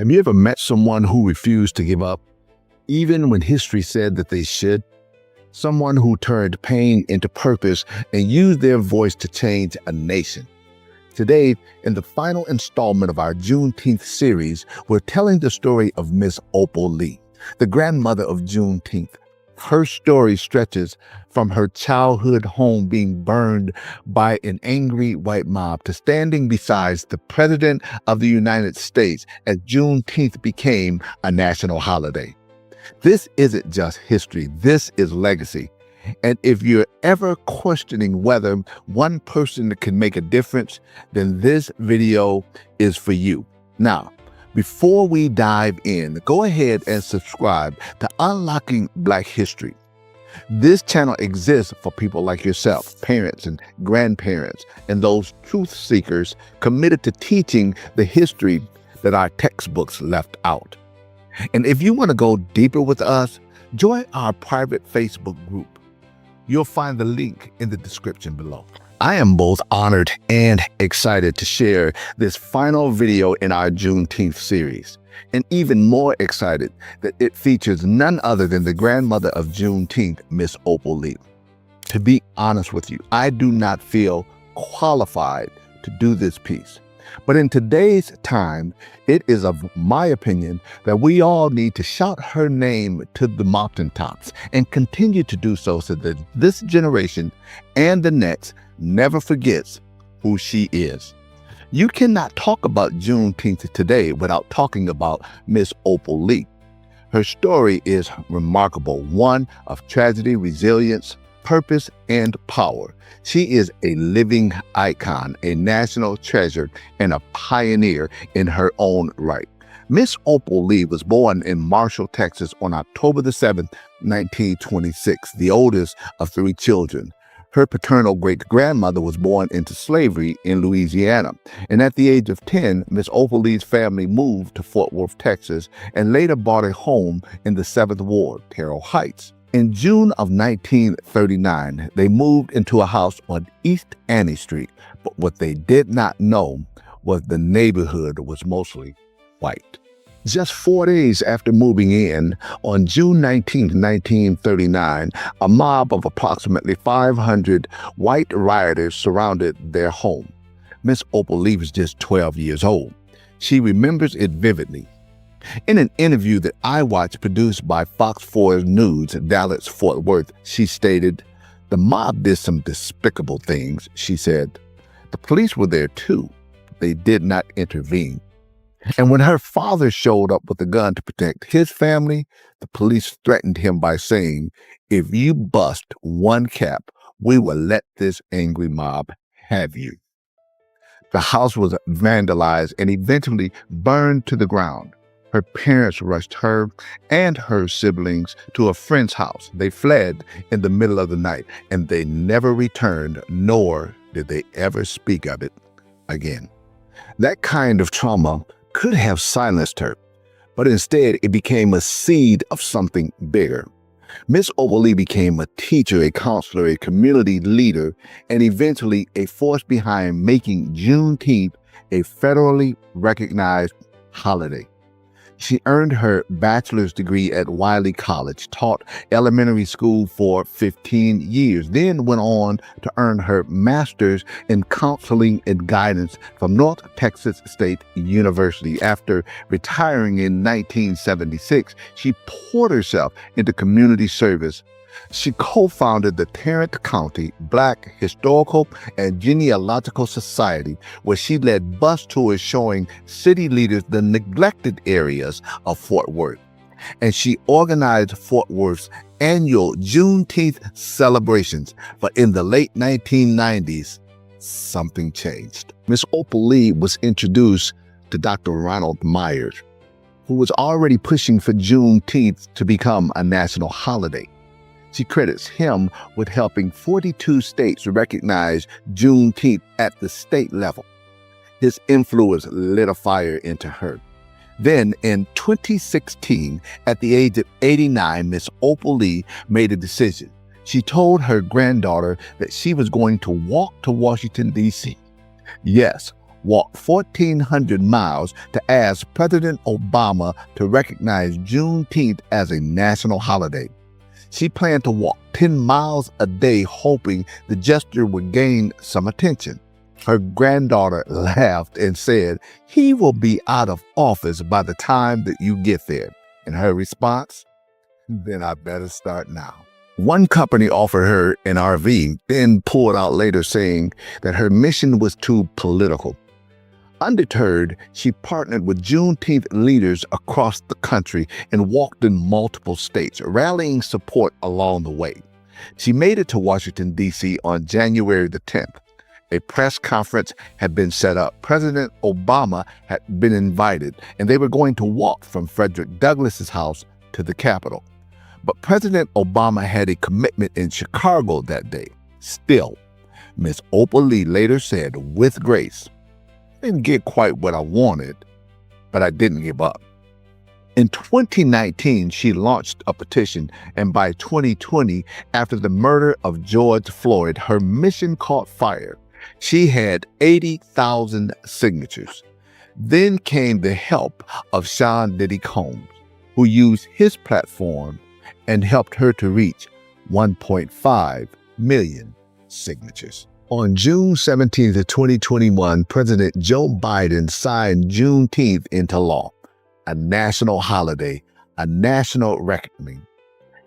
Have you ever met someone who refused to give up, even when history said that they should? Someone who turned pain into purpose and used their voice to change a nation. Today, in the final installment of our Juneteenth series, we're telling the story of Miss Opal Lee, the grandmother of Juneteenth. Her story stretches from her childhood home being burned by an angry white mob to standing beside the President of the United States as Juneteenth became a national holiday. This isn't just history, this is legacy. And if you're ever questioning whether one person can make a difference, then this video is for you. Now, before we dive in, go ahead and subscribe to Unlocking Black History. This channel exists for people like yourself, parents and grandparents, and those truth seekers committed to teaching the history that our textbooks left out. And if you want to go deeper with us, join our private Facebook group. You'll find the link in the description below. I am both honored and excited to share this final video in our Juneteenth series, and even more excited that it features none other than the grandmother of Juneteenth, Miss Opal Lee. To be honest with you, I do not feel qualified to do this piece. But in today's time, it is of my opinion that we all need to shout her name to the mountaintops and continue to do so that this generation and the next never forgets who she is. You cannot talk about Juneteenth today without talking about Miss Opal Lee. Her story is remarkable, one of tragedy, resilience, purpose, and power. She is a living icon, a national treasure, and a pioneer in her own right. Miss Opal Lee was born in Marshall, Texas on October the 7th, 1926, the oldest of three children. Her paternal great-grandmother was born into slavery in Louisiana, and at the age of 10, Miss Opal Lee's family moved to Fort Worth, Texas, and later bought a home in the 7th Ward, Terrell Heights. In June of 1939, they moved into a house on East Annie Street, but what they did not know was the neighborhood was mostly white. Just 4 days after moving in, on June 19, 1939, a mob of approximately 500 white rioters surrounded their home. Miss Opal Lee was just 12 years old. She remembers it vividly. In an interview that I watched produced by Fox 4 News in Dallas, Fort Worth, she stated, "The mob did some despicable things," she said. "The police were there too. They did not intervene." And when her father showed up with a gun to protect his family, the police threatened him by saying, "If you bust one cap, we will let this angry mob have you." The house was vandalized and eventually burned to the ground. Her parents rushed her and her siblings to a friend's house. They fled in the middle of the night, and they never returned, nor did they ever speak of it again. That kind of trauma could have silenced her, but instead it became a seed of something bigger. Miss Opal Lee became a teacher, a counselor, a community leader, and eventually a force behind making Juneteenth a federally recognized holiday. She earned her bachelor's degree at Wiley College, taught elementary school for 15 years, then went on to earn her master's in counseling and guidance from North Texas State University. After retiring in 1976, she poured herself into community service. She co-founded the Tarrant County Black Historical and Genealogical Society, where she led bus tours showing city leaders the neglected areas of Fort Worth. And she organized Fort Worth's annual Juneteenth celebrations. But in the late 1990s, something changed. Miss Opal Lee was introduced to Dr. Ronald Myers, who was already pushing for Juneteenth to become a national holiday. She credits him with helping 42 states recognize Juneteenth at the state level. His influence lit a fire into her. Then in 2016, at the age of 89, Miss Opal Lee made a decision. She told her granddaughter that she was going to walk to Washington, D.C. Yes, walked 1,400 miles to ask President Obama to recognize Juneteenth as a national holiday. She planned to walk 10 miles a day, hoping the gesture would gain some attention. Her granddaughter laughed and said, "He will be out of office by the time that you get there." And her response, "Then I better start now." One company offered her an RV, then pulled out later saying that her mission was too political. Undeterred, she partnered with Juneteenth leaders across the country and walked in multiple states, rallying support along the way. She made it to Washington, D.C. on January the 10th. A press conference had been set up. President Obama had been invited, and they were going to walk from Frederick Douglass's house to the Capitol. But President Obama had a commitment in Chicago that day. Still, Miss Opal Lee later said with grace, "I didn't get quite what I wanted, but I didn't give up." In 2019, she launched a petition, and by 2020, after the murder of George Floyd, her mission caught fire. She had 80,000 signatures. Then came the help of Sean Diddy Combs, who used his platform and helped her to reach 1.5 million signatures. On June 17, 2021, President Joe Biden signed Juneteenth into law, a national holiday, a national reckoning,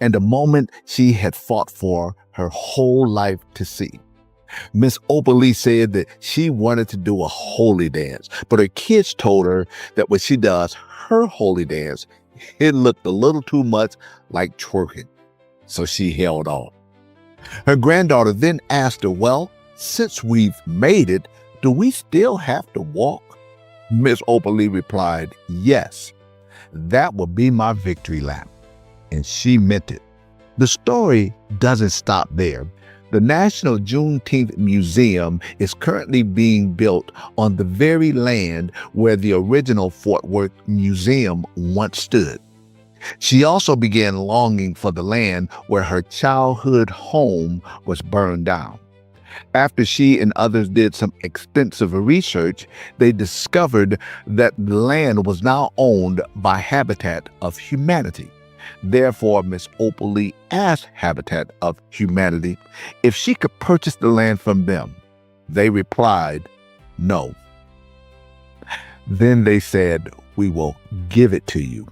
and a moment she had fought for her whole life to see. Miss Opal Lee said that she wanted to do a holy dance, but her kids told her that when she does her holy dance, it looked a little too much like twerking, so she held on. Her granddaughter then asked her, "Well, since we've made it, do we still have to walk?" Miss Opal Lee replied, "Yes, that will be my victory lap." And she meant it. The story doesn't stop there. The National Juneteenth Museum is currently being built on the very land where the original Fort Worth Museum once stood. She also began longing for the land where her childhood home was burned down. After she and others did some extensive research, they discovered that the land was now owned by Habitat of Humanity. Therefore, Miss Opal Lee asked Habitat of Humanity if she could purchase the land from them. They replied, "No." Then they said, "We will give it to you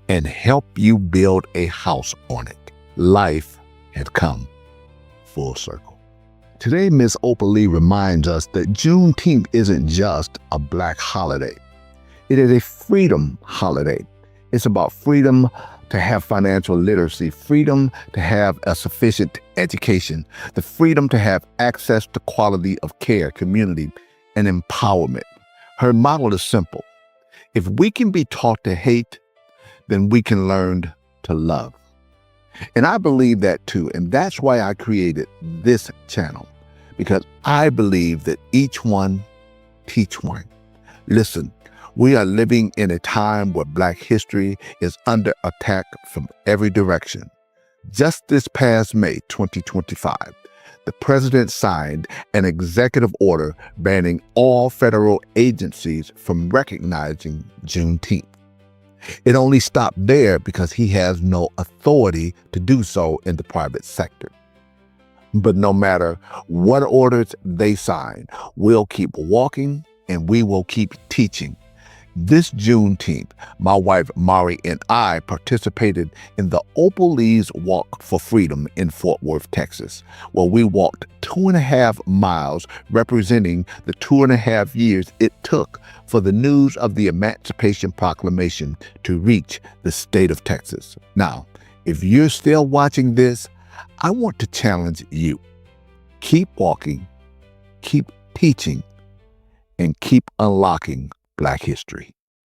and help you build a house on it." Life had come full circle. Today, Miss Opal Lee reminds us that Juneteenth isn't just a Black holiday. It is a freedom holiday. It's about freedom to have financial literacy, freedom to have a sufficient education, the freedom to have access to quality of care, community, and empowerment. Her model is simple. If we can be taught to hate, then we can learn to love. And I believe that too. And that's why I created this channel, because I believe that each one teach one. Listen, we are living in a time where Black history is under attack from every direction. Just this past May 2025, the president signed an executive order banning all federal agencies from recognizing Juneteenth. It only stopped there because he has no authority to do so in the private sector. But no matter what orders they sign, we'll keep walking and we will keep teaching. This Juneteenth, my wife Mari and I participated in the Opal Lee's Walk for Freedom in Fort Worth, Texas, where we walked 2.5 miles, representing the 2.5 years it took for the news of the Emancipation Proclamation to reach the state of Texas. Now, if you're still watching this, I want to challenge you. Keep walking, keep teaching, and keep unlocking Black history.